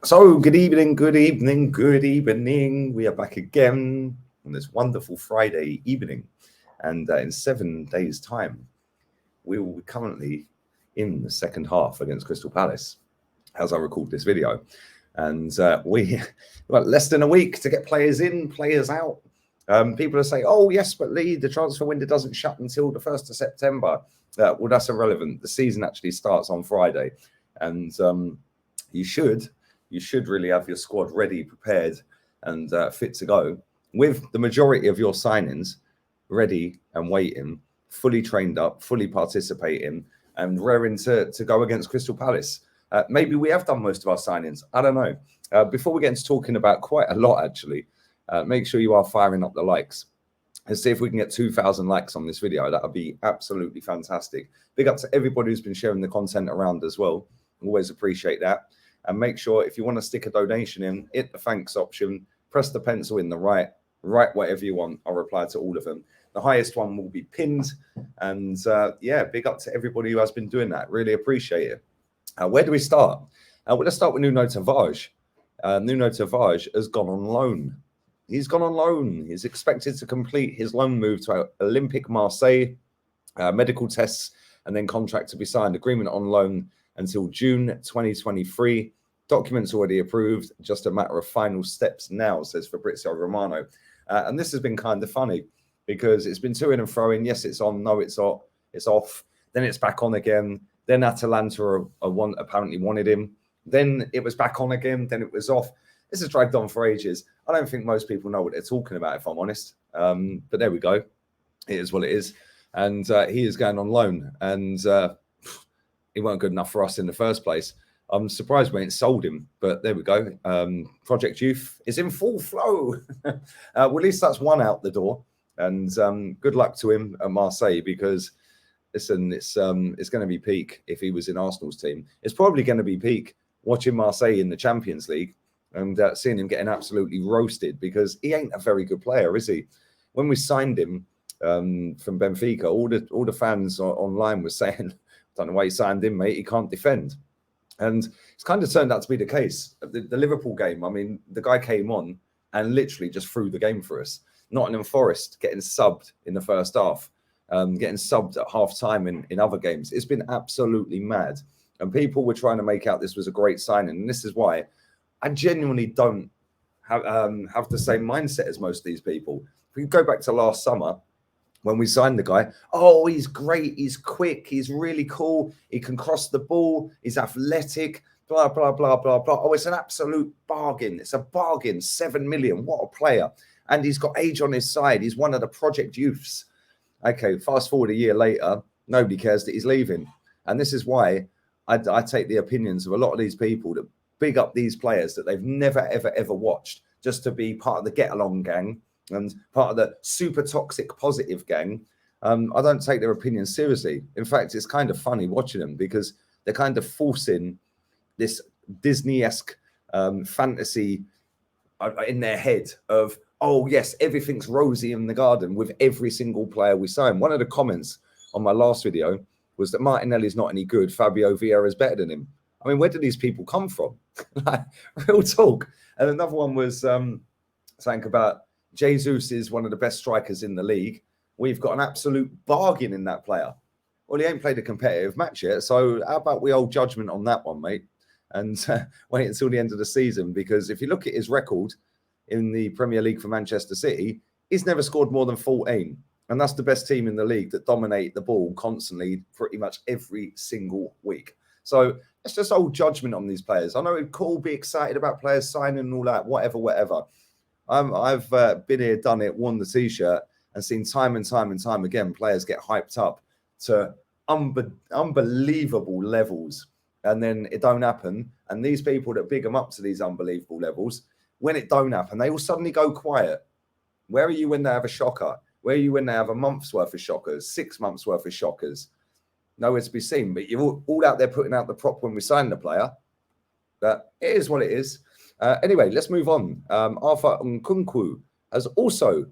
So, good evening, good evening, good evening. We are back again on this wonderful Friday evening. And in 7 days' time, we will be currently in the second half against Crystal Palace as I record this video. And we've got less than a week to get players in, players out. People are saying, oh, yes, but Lee, the transfer window doesn't shut until the 1st of September. Well, that's irrelevant. The season actually starts on Friday. And you should really have your squad ready, prepared, and fit to go with the majority of your signings ready and waiting, fully trained up, fully participating, and raring to go against Crystal Palace. Maybe we have done most of our signings. I don't know. Before we get into talking about quite a lot, actually, make sure you are firing up the likes. Let's see if we can get 2,000 likes on this video. That would be absolutely fantastic. Big up to everybody who's been sharing the content around as well. Always appreciate that. And make sure if you want to stick a donation in, hit the thanks option, press the pencil in the right, write whatever you want. I'll reply to all of them. The highest one will be pinned. And yeah, big up to everybody who has been doing that. Really appreciate it. Where do we start? Well, let's start with Nuno Tavares. Nuno Tavares has gone on loan. He's gone on loan. He's expected to complete his loan move to Olympique Marseille, medical tests, and then contract to be signed. Agreement on loan until June 2023. Documents already approved. Just a matter of final steps now, says Fabrizio Romano. And this has been kind of funny because it's been to and fro-ing. Yes, it's on. No, it's off. It's off. Then it's back on again. Then Atalanta apparently wanted him. Then it was back on again. Then it was off. This has dragged on for ages. I don't think most people know what they're talking about, if I'm honest. But there we go. It is what it is. And he is going on loan. And he weren't good enough for us in the first place. I'm surprised we ain't sold him, but there we go. Project Youth is in full flow. Well, at least that's one out the door. And good luck to him at Marseille because, listen, it's going to be peak if he was in Arsenal's team. It's probably going to be peak watching Marseille in the Champions League and seeing him getting absolutely roasted because he ain't a very good player, is he? When we signed him from Benfica, all the fans online were saying, don't know why he signed him, mate. He can't defend. And it's kind of turned out to be the case. The Liverpool game, I mean, the guy came on and literally just threw the game for us. Nottingham Forest getting subbed in the first half, getting subbed at half-time in other games. It's been absolutely mad. And people were trying to make out this was a great signing. And this is why I genuinely don't have the same mindset as most of these people. If we go back to last summer, when we signed the guy, oh, he's great, he's quick, he's really cool, he can cross the ball, he's athletic, blah, blah, blah, blah, blah. Oh, it's an absolute bargain. It's a bargain, 7 million, what a player. And he's got age on his side. He's one of the project youths. Okay, fast forward a year later, nobody cares that he's leaving. And this is why I take the opinions of a lot of these people that big up these players that they've never, ever, ever watched just to be part of the get-along gang and part of the super toxic positive gang. I don't take their opinions seriously. In fact, it's kind of funny watching them because they're kind of forcing this Disney-esque fantasy in their head of, oh, yes, everything's rosy in the garden with every single player we sign. One of the comments on my last video was that Martinelli's not any good. Fabio Vieira is better than him. I mean, where do these people come from? Like, real talk. And another one was saying about Jesus is one of the best strikers in the league. We've got an absolute bargain in that player. Well, he ain't played a competitive match yet. So how about we hold judgment on that one, mate? And wait until the end of the season. Because if you look at his record in the Premier League for Manchester City, he's never scored more than 14. And that's the best team in the league that dominate the ball constantly pretty much every single week. So let's just hold judgment on these players. I know it's cool, be excited about players signing and all that, whatever. I've been here, done it, worn the T-shirt and seen time and time again players get hyped up to unbelievable levels. And then it don't happen. And these people that big them up to these unbelievable levels, when it don't happen, they all suddenly go quiet. Where are you when they have a shocker? Where are you when they have a month's worth of shockers, 6 months worth of shockers? Nowhere to be seen. But you're all out there putting out the prop when we sign the player. But it is what it is. Anyway, let's move on. Arthur Nkunku has also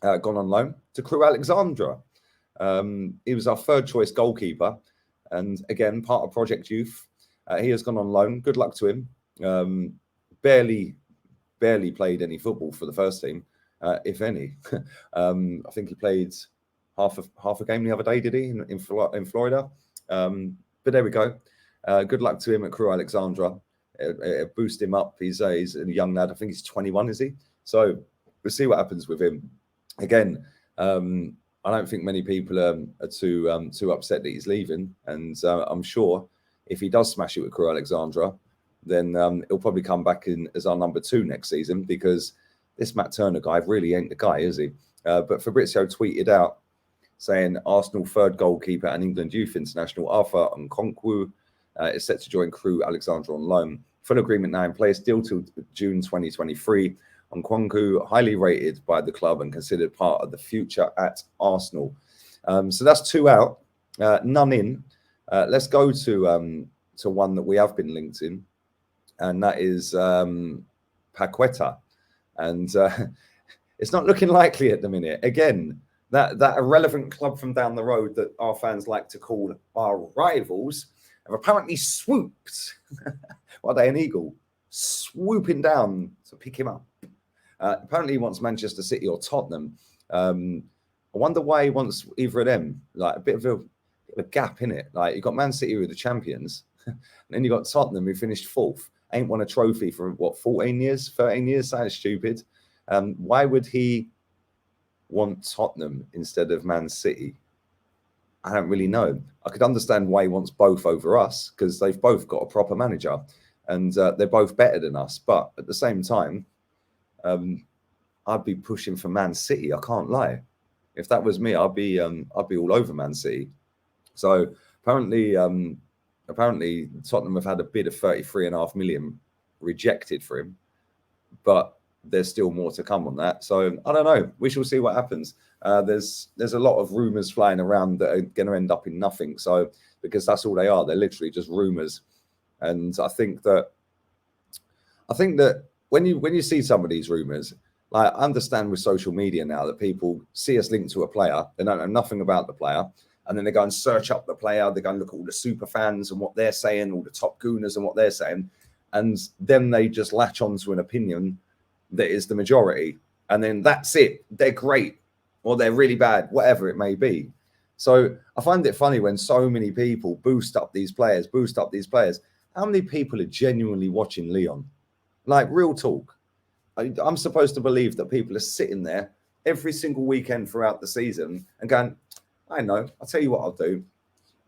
gone on loan to Crew Alexandra. He was our third choice goalkeeper. And again, part of Project Youth. He has gone on loan. Good luck to him. Barely played any football for the first team, if any. I think he played half a game the other day, did he, in Florida? But there we go. Good luck to him at Crew Alexandra. Boost him up. He's a young lad. I think he's 21, is he? So we'll see what happens with him. Again, I don't think many people are too upset that he's leaving, and I'm sure if he does smash it with Crew Alexandra, then he'll probably come back in as our number 2 next season, because this Matt Turner guy really ain't the guy, is he? But Fabrizio tweeted out saying Arsenal third goalkeeper and England youth international Arthur Nkonkwo is set to join Crew Alexandra on loan. Full agreement now in place, deal till June 2023. Nkonkwo, highly rated by the club and considered part of the future at Arsenal. So that's 2 out, none in. Let's go to one that we have been linked in, and that is Paqueta. And it's not looking likely at the minute. Again, that irrelevant club from down the road that our fans like to call our rivals have apparently swooped. What are they, an eagle? Swooping down to pick him up. Apparently he wants Manchester City or Tottenham. I wonder why he wants either of them. Like a bit of a gap in it. Like you got Man City who are the champions, and then you got Tottenham who finished 4th, ain't won a trophy for what, 14 years, 13 years? Sounds stupid. Why would he want Tottenham instead of Man City? I don't really know. I could understand why he wants both over us, because they've both got a proper manager and they're both better than us. But at the same time, I'd be pushing for Man City. I can't lie. If that was me, I'd be all over Man City. So apparently Tottenham have had a bid of 33.5 million rejected for him, but there's still more to come on that. So I don't know. We shall see what happens. There's a lot of rumours flying around that are going to end up in nothing. So because that's all they are. They're literally just rumours. And I think that when you see some of these rumours, like I understand with social media now that people see us linked to a player, they don't know nothing about the player, and then they go and search up the player, they go and look at all the super fans and what they're saying, all the top gooners and what they're saying, and then they just latch on to an opinion that is the majority, and then that's it. They're great or they're really bad, whatever it may be. So I find it funny when so many people boost up these players. How many people are genuinely watching Leon? Like, real talk. I'm supposed to believe that people are sitting there every single weekend throughout the season and going, I know, I'll tell you what I'll do.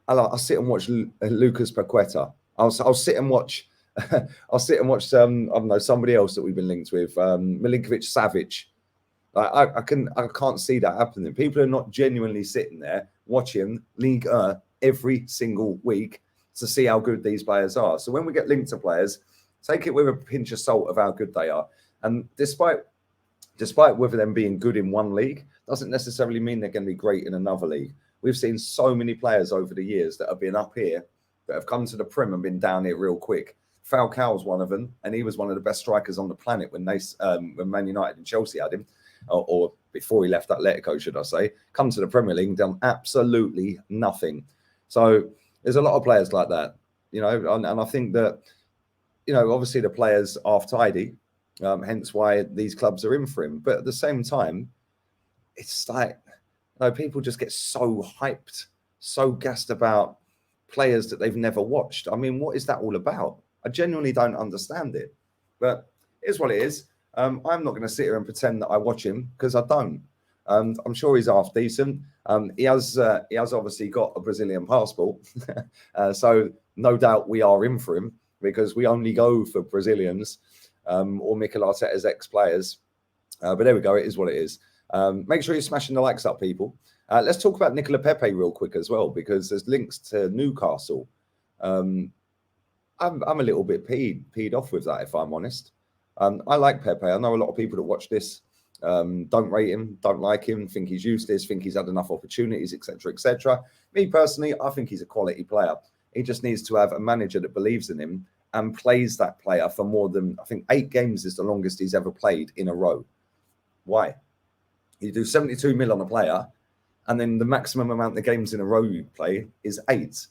I'll sit and watch Lucas Paqueta. I'll sit and watch I don't know, somebody else that we've been linked with, Milinkovic Savic. I can't see that happening. People are not genuinely sitting there watching Ligue 1 every single week to see how good these players are. So when we get linked to players, take it with a pinch of salt of how good they are. And despite whether them being good in one league, doesn't necessarily mean they're going to be great in another league. We've seen so many players over the years that have been up here that have come to the Prem and been down here real quick. Falcao's one of them, and he was one of the best strikers on the planet when Man United and Chelsea had him, or before he left Atletico, should I say. Come to the Premier League and done absolutely nothing. So there's a lot of players like that, and I think that, obviously the players are tidy, hence why these clubs are in for him. But at the same time, it's like, people just get so hyped, so gassed about players that they've never watched. I mean, what is that all about? I genuinely don't understand it, but it's what it is. I'm not going to sit here and pretend that I watch him, because I don't. I'm sure he's half decent. He has obviously got a Brazilian passport, so no doubt we are in for him, because we only go for Brazilians or Mikel Arteta's ex-players. But there we go. It is what it is. Make sure you're smashing the likes up, people. Let's talk about Nicolas Pépé real quick as well, because there's links to Newcastle. I'm a little bit peed off with that, if I'm honest. I like Pépé. I know a lot of people that watch this don't rate him, don't like him, think he's useless, think he's had enough opportunities, etc., etc. Me personally, I think he's a quality player. He just needs to have a manager that believes in him and plays that player for more than, I think, 8 games is the longest he's ever played in a row. Why? You do 72 mil on a player, and then the maximum amount of games in a row you play is 8.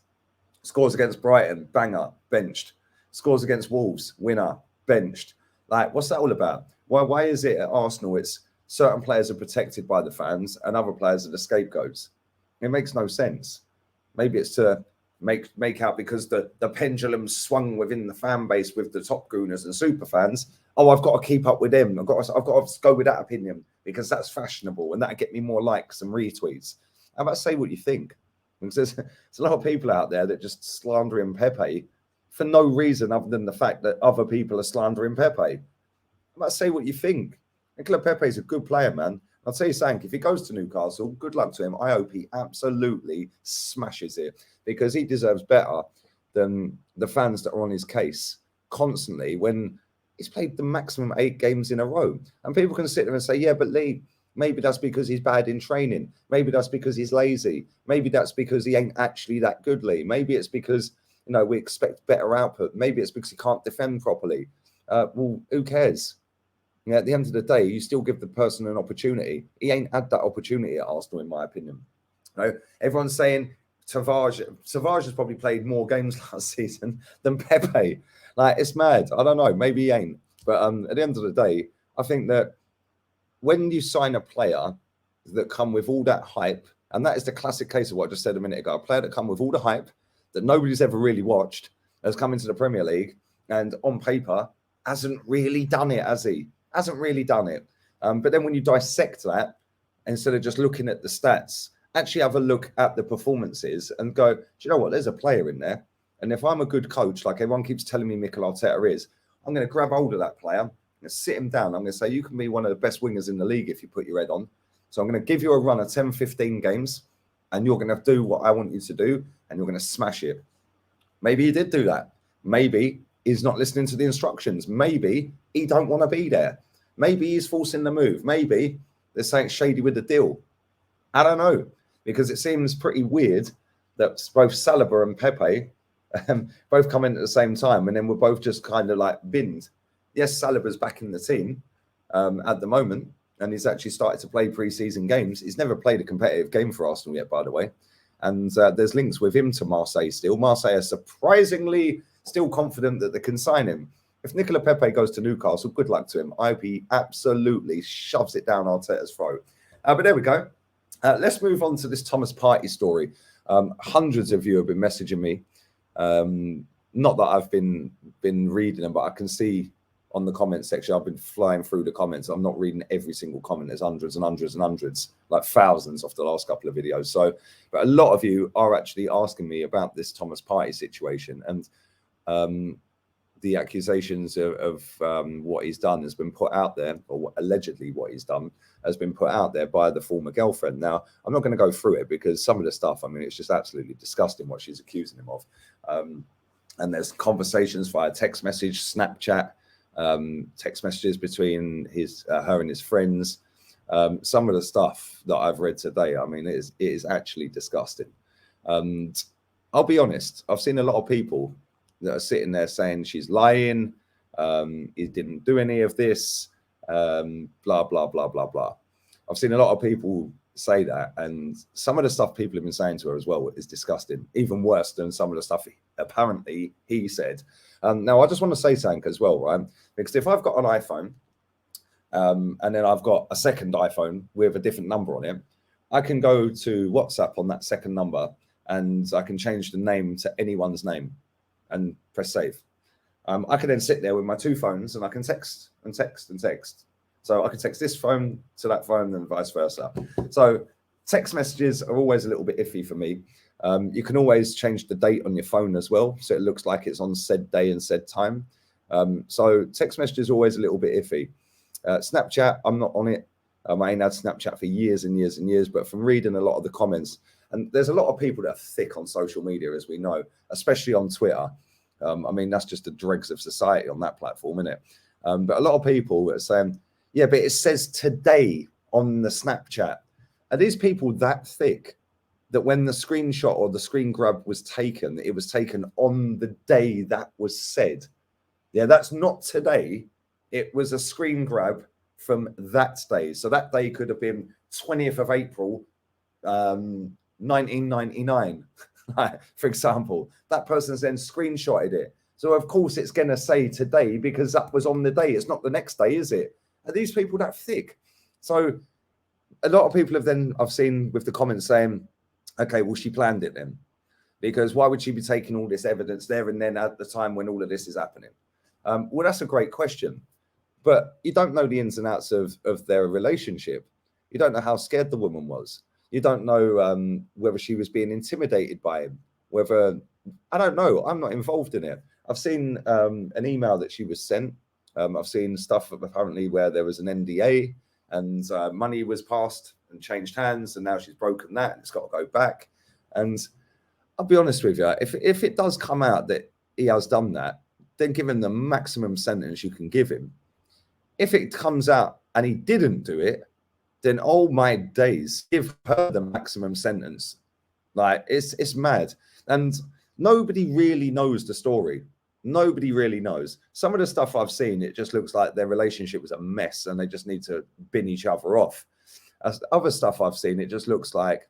Scores against Brighton, banger, benched. Scores against Wolves, winner, benched. Like, what's that all about? Why is it at Arsenal it's certain players are protected by the fans and other players are the scapegoats? It makes no sense. Maybe it's to make out because the pendulum swung within the fan base with the top gooners and super fans. Oh, I've got to keep up with them. I've got to go with that opinion because that's fashionable and that'll get me more likes and retweets. How about say what you think? Because there's a lot of people out there that just slandering Pepe for no reason other than the fact that other people are slandering Pepe. How about say what you think? Nicolas Pépé is a good player, man. I'll tell you something, if he goes to Newcastle, good luck to him. I hope he absolutely smashes it because he deserves better than the fans that are on his case constantly when he's played the maximum 8 games in a row. And people can sit there and say, yeah, but Lee, maybe that's because he's bad in training. Maybe that's because he's lazy. Maybe that's because he ain't actually that good, Lee. Maybe it's because, you know, we expect better output. Maybe it's because he can't defend properly. Well, who cares? Yeah, at the end of the day, you still give the person an opportunity. He ain't had that opportunity at Arsenal, in my opinion. You know, everyone's saying Tavares has probably played more games last season than Pepe. Like, it's mad. I don't know. Maybe he ain't. But at the end of the day, I think that when you sign a player that come with all that hype, and that is the classic case of what I just said a minute ago, a player that come with all the hype that nobody's ever really watched, has come into the Premier League, and on paper hasn't really done it, has he? Hasn't really done it. But then when you dissect that, instead of just looking at the stats, actually have a look at the performances and go, do you know what? There's a player in there. And if I'm a good coach, like everyone keeps telling me Mikel Arteta is, I'm going to grab hold of that player. I'm going to sit him down. I'm going to say, you can be one of the best wingers in the league if you put your head on. So I'm going to give you a run of 10, 15 games, and you're going to do what I want you to do, and you're going to smash it. Maybe he did do that. Maybe he's not listening to the instructions. Maybe he don't want to be there. Maybe he's forcing the move. Maybe there's something shady with the deal. I don't know, because it seems pretty weird that both Saliba and Pepe both come in at the same time, and then we're both just kind of like binned. Yes, Saliba's back in the team at the moment, and he's actually started to play pre-season games. He's never played a competitive game for Arsenal yet, by the way. And there's links with him to Marseille still. Marseille are surprisingly still confident that they can sign him. If Nicolas Pépé goes to Newcastle, good luck to him. I hope he absolutely shoves it down Arteta's throat. But there we go. Let's move on to this Thomas Partey story. Hundreds of you have been messaging me. Not that I've been reading them, but I can see on the comment section, I've been flying through the comments. I'm not reading every single comment. There's hundreds and hundreds and hundreds, like thousands off the last couple of videos. So, but a lot of you are actually asking me about this Thomas Partey situation, and the accusations of what he's done has been put out there, or allegedly what he's done has been put out there by the former girlfriend. Now, I'm not going to go through it because some of the stuff, I mean, it's just absolutely disgusting what she's accusing him of. And there's conversations via text message, Snapchat, text messages between her and his friends. Some of the stuff that I've read today, I mean, it is actually disgusting. And I'll be honest, I've seen a lot of people that are sitting there saying she's lying, he didn't do any of this, blah, blah, blah, blah, blah. I've seen a lot of people say that, and some of the stuff people have been saying to her as well is disgusting, even worse than some of the stuff apparently he said. Now, I just want to say something as well, right? Because if I've got an iPhone and then I've got a second iPhone with a different number on it, I can go to WhatsApp on that second number and I can change the name to anyone's name and press save. I can then sit there with my two phones and I can text and text and text. So I can text this phone to that phone and vice versa. So text messages are always a little bit iffy for me. You can always change the date on your phone as well, so it looks like it's on said day and said time. So text messages are always a little bit iffy. Snapchat, I'm not on it. I ain't had Snapchat for years and years and years, but from reading a lot of the comments, and there's a lot of people that are thick on social media, as we know, especially on Twitter. I mean, that's just the dregs of society on that platform, isn't it? But a lot of people are saying, yeah, but it says today on the Snapchat. Are these people that thick that when the screenshot or the screen grab was taken, it was taken on the day that was said? Yeah, that's not today. It was a screen grab from that day. So that day could have been 20th of April, 1999, for example. That person's then screenshotted it. So of course it's going to say today because that was on the day. It's not the next day, is it? Are these people that thick? So a lot of people have then, I've seen with the comments saying, okay, well, she planned it then. Because why would she be taking all this evidence there and then at the time when all of this is happening? Well, that's a great question. But you don't know the ins and outs of their relationship. You don't know how scared the woman was. You don't know whether she was being intimidated by him, whether, I don't know. I'm not involved in it. I've seen an email that she was sent. I've seen stuff apparently where there was an NDA and money was passed and changed hands, and now she's broken that. And it's got to go back. And I'll be honest with you, if it does come out that he has done that, then give him the maximum sentence you can give him. If it comes out and he didn't do it, then oh my days, give her the maximum sentence. Like it's mad. And nobody really knows the story. Nobody really knows. Some of the stuff I've seen, it just looks like their relationship was a mess and they just need to bin each other off. As other stuff I've seen, it just looks like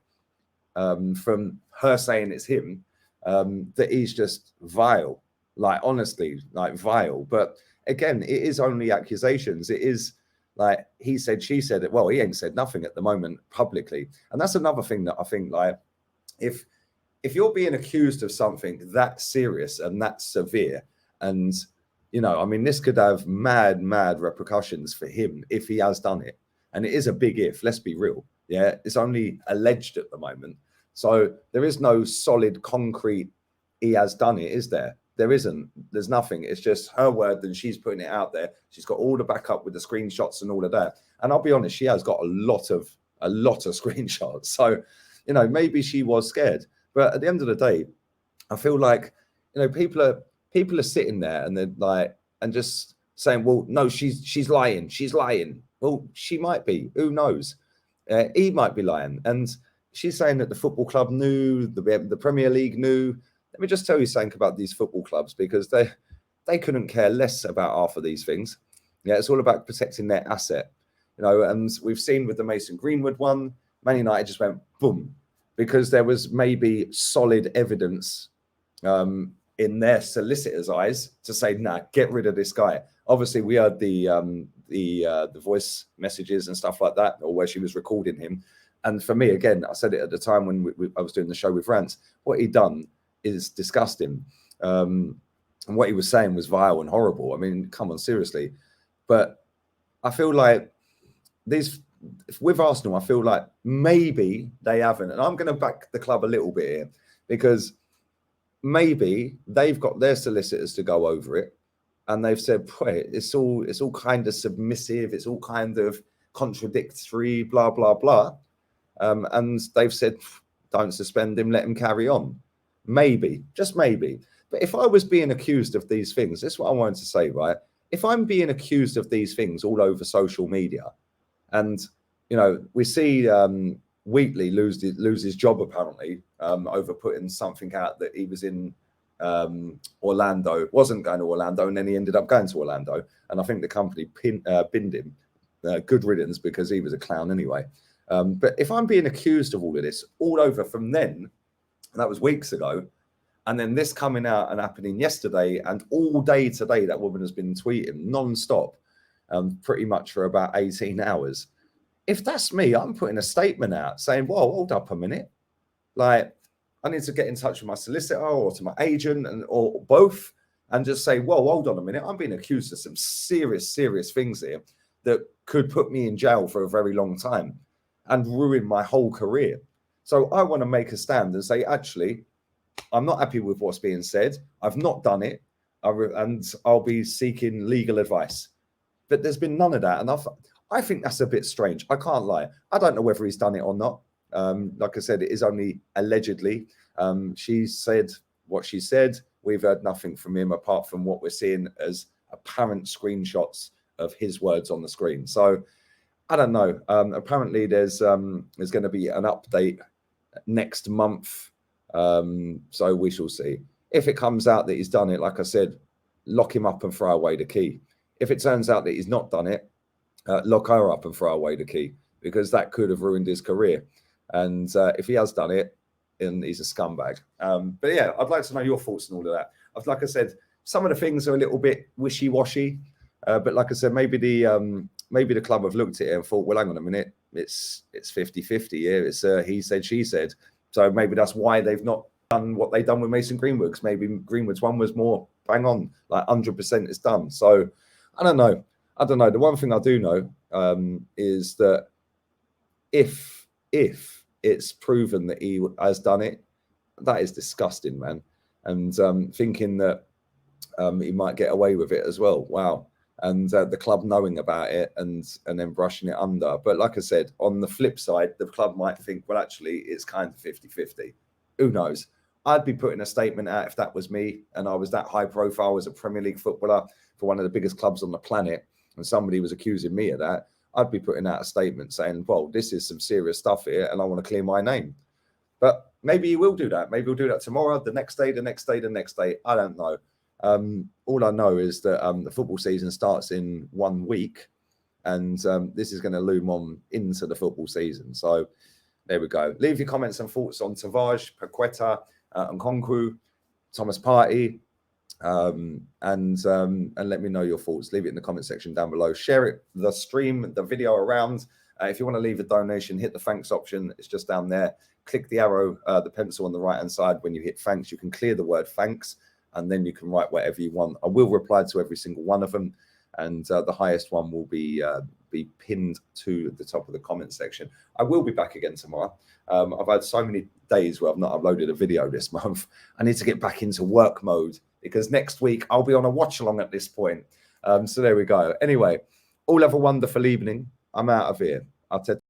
from her saying it's him, that he's just vile. Like honestly, like vile. But again, it is only accusations. It is like he said, she said it. Well, he ain't said nothing at the moment publicly. And that's another thing that I think, like, if you're being accused of something that serious and that severe, and you know, I mean, this could have mad repercussions for him if he has done it. And it is a big if, let's be real. Yeah, it's only alleged at the moment. So there is no solid, concrete, he has done it, is there? There isn't. There's nothing. It's just her word and she's putting it out there. She's got all the backup with the screenshots and all of that. And I'll be honest, she has got a lot of screenshots. So, you know, maybe she was scared. But at the end of the day, I feel like, you know, people are sitting there and they're like, and just saying, well, no, she's lying. She's lying. Well, she might be. Who knows? He might be lying. And she's saying that the football club knew, the Premier League knew. Let me just tell you something about these football clubs, because they couldn't care less about half of these things. Yeah, it's all about protecting their asset, you know. And we've seen with the Mason Greenwood one, Man United just went boom, because there was maybe solid evidence in their solicitors' eyes to say, nah, get rid of this guy. Obviously, we heard the voice messages and stuff like that, or where she was recording him. And for me, again, I said it at the time when I was doing the show with Rance, what he done is disgusting. And what he was saying was vile and horrible. I mean, come on, seriously. But I feel like with Arsenal, I feel like maybe they haven't. And I'm going to back the club a little bit here, because maybe they've got their solicitors to go over it. And they've said, it's all kind of submissive. It's all kind of contradictory, blah, blah, blah. And they've said, don't suspend him, let him carry on. Maybe, just maybe. But if I was being accused of these things, this is what I wanted to say, right? If I'm being accused of these things all over social media, and, you know, we see Wheatley lose his job, apparently, over putting something out that he was in Orlando, wasn't going to Orlando, and then he ended up going to Orlando. And I think the company binned him. Good riddance, because he was a clown anyway. But if I'm being accused of all of this all over from then, and that was weeks ago, and then this coming out and happening yesterday, and all day today, that woman has been tweeting non-stop, pretty much for about 18 hours. If that's me, I'm putting a statement out saying, whoa, hold up a minute. Like, I need to get in touch with my solicitor or to my agent, or both, and just say, whoa, hold on a minute. I'm being accused of some serious things here that could put me in jail for a very long time and ruin my whole career. So I want to make a stand and say, actually, I'm not happy with what's being said. I've not done it, and I'll be seeking legal advice. But there's been none of that. And I think that's a bit strange. I can't lie. I don't know whether he's done it or not. Like I said, it is only allegedly. She said what she said. We've heard nothing from him apart from what we're seeing as apparent screenshots of his words on the screen. So I don't know. Apparently, there's going to be an update next month. So we shall see. If it comes out that he's done it, like I said, lock him up and throw away the key. If it turns out that he's not done it, lock her up and throw away the key, because that could have ruined his career. And if he has done it, then he's a scumbag. But yeah, I'd like to know your thoughts on all of that. Like I said, some of the things are a little bit wishy-washy. But like I said, maybe the club have looked at it and thought, well, hang on a minute, it's 50-50 here. It's he said, she said. So maybe that's why they've not done what they've done with Mason Greenwood's. Maybe Greenwood's one was more bang on, like 100% is done. So I don't know. The one thing I do know is that if it's proven that he has done it, that is disgusting, man. And thinking that he might get away with it as well. Wow. And the club knowing about it and then brushing it under. But like I said, on the flip side, the club might think, well, actually, it's kind of 50-50. Who knows? I'd be putting a statement out if that was me and I was that high profile as a Premier League footballer for one of the biggest clubs on the planet and somebody was accusing me of that. I'd be putting out a statement saying, well, this is some serious stuff here and I want to clear my name. But maybe he will do that. Maybe he'll do that tomorrow, the next day, the next day, the next day. I don't know. All I know is that the football season starts in 1 week and this is going to loom on into the football season. So there we go. Leave your comments and thoughts on Tavares, Paqueta, and Nkonkwo, Thomas Partey, and let me know your thoughts. Leave it in the comment section down below. Share it, the stream, the video around. If you want to leave a donation, hit the thanks option. It's just down there. Click the arrow, the pencil on the right-hand side. When you hit thanks, you can clear the word thanks, and then you can write whatever you want. I will reply to every single one of them, and the highest one will be pinned to the top of the comment section. I will be back again tomorrow. I've had so many days where I've not uploaded a video this month. I need to get back into work mode because next week I'll be on a watch along at this point. So there we go. Anyway, all have a wonderful evening. I'm out of here. I'll